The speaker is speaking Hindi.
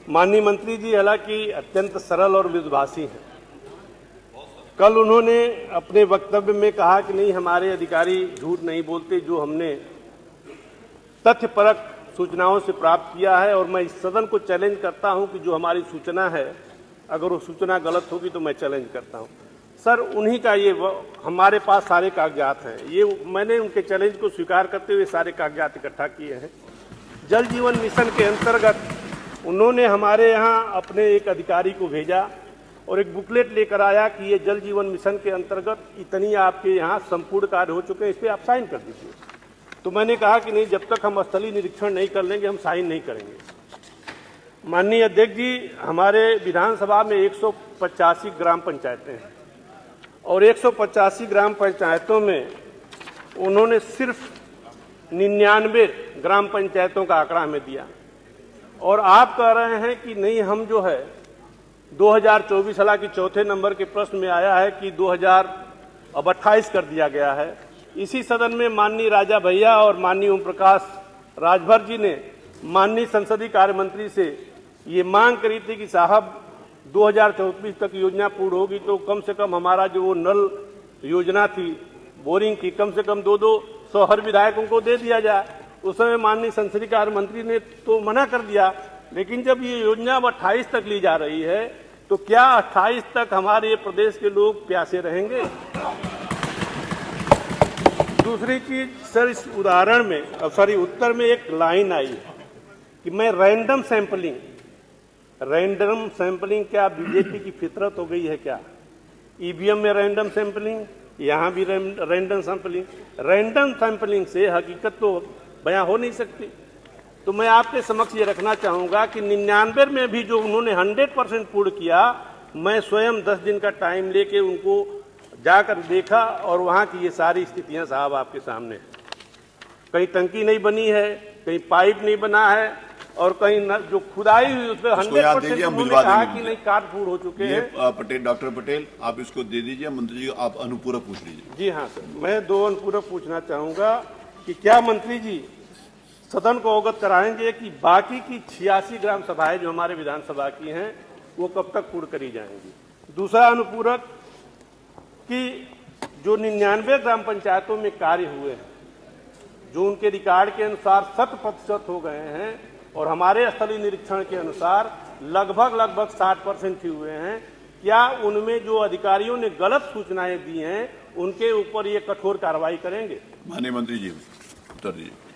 माननीय मंत्री जी हालांकि अत्यंत सरल और मृदुभाषी हैं। कल उन्होंने अपने वक्तव्य में कहा कि नहीं, हमारे अधिकारी झूठ नहीं बोलते, जो हमने तथ्यपरक सूचनाओं से प्राप्त किया है, और मैं इस सदन को चैलेंज करता हूं कि जो हमारी सूचना है, अगर वो सूचना गलत होगी तो मैं चैलेंज करता हूं। सर, उन्हीं का ये हमारे पास सारे कागजात हैं। ये मैंने उनके चैलेंज को स्वीकार करते हुए सारे कागजात इकट्ठा किए हैं। जल जीवन मिशन के अंतर्गत उन्होंने हमारे यहाँ अपने एक अधिकारी को भेजा और एक बुकलेट लेकर आया कि ये जल जीवन मिशन के अंतर्गत इतनी आपके यहाँ संपूर्ण कार्य हो चुके हैं, इस पर आप साइन कर दीजिए। तो मैंने कहा कि नहीं, जब तक हम स्थलीय निरीक्षण नहीं कर लेंगे हम साइन नहीं करेंगे। माननीय अध्यक्ष जी, हमारे विधानसभा में 185 ग्राम पंचायतें हैं और 185 ग्राम पंचायतों में उन्होंने सिर्फ 99 ग्राम पंचायतों का आंकड़ा हमें दिया, और आप कह रहे हैं कि नहीं, हम जो है 2024 हालांकि चौथे नंबर के प्रश्न में आया है कि 2028 कर दिया गया है। इसी सदन में माननीय राजा भैया और माननीय ओम प्रकाश राजभर जी ने माननीय संसदीय कार्य मंत्री से ये मांग करी थी कि साहब 2024 तक योजना पूर्ण होगी तो कम से कम हमारा जो वो नल योजना थी बोरिंग की, कम से कम 200 हर विधायकों को दे दिया जाए। उस समय माननीय संसदीय कार्य मंत्री ने तो मना कर दिया, लेकिन जब ये योजना अब 28 तक ली जा रही है तो क्या 28 तक हमारे प्रदेश के लोग प्यासे रहेंगे? दूसरी चीज सर, इस उदाहरण में उत्तर में एक लाइन आई है कि मैं रैंडम सैंपलिंग क्या बीजेपी की फितरत हो गई है क्या? ईवीएम में रैंडम सैंपलिंग, यहाँ भी रैंडम सैंपलिंग से हकीकत तो बयां हो नहीं सकती। तो मैं आपके समक्ष ये रखना चाहूंगा कि 99 में भी जो उन्होंने 100% पूर्ण किया, मैं स्वयं 10 दिन का टाइम लेके उनको जाकर देखा और वहां की ये सारी स्थितियां साहब आपके सामने है। कहीं टंकी नहीं बनी है, कहीं पाइप नहीं बना है, और कहीं जो खुदाई हुई उसमें 100% उन्होंने कहा कि नहीं, कार्य पूर्ण हो चुके हैं। पटेल, डॉक्टर पटेल, आप इसको दे दीजिए। मंत्री जी, आप अनुपूरक पूछ लीजिए। जी हाँ सर, मैं 2 अनुपूरक पूछना चाहूंगा कि क्या मंत्री जी सदन को अवगत कराएंगे कि बाकी की 86 ग्राम सभाएं जो हमारे विधानसभा की हैं वो कब तक पूर्ण करी जाएंगी? दूसरा अनुपूरक कि जो 99 ग्राम पंचायतों में कार्य हुए हैं, जो उनके रिकॉर्ड के अनुसार 100% हो गए हैं और हमारे स्थलीय निरीक्षण के अनुसार लगभग 60% ही हुए हैं, क्या उनमें जो अधिकारियों ने गलत सूचनाएं दी हैं उनके ऊपर ये कठोर कार्रवाई करेंगे? माननीय मंत्री जी उत्तर दीजिए।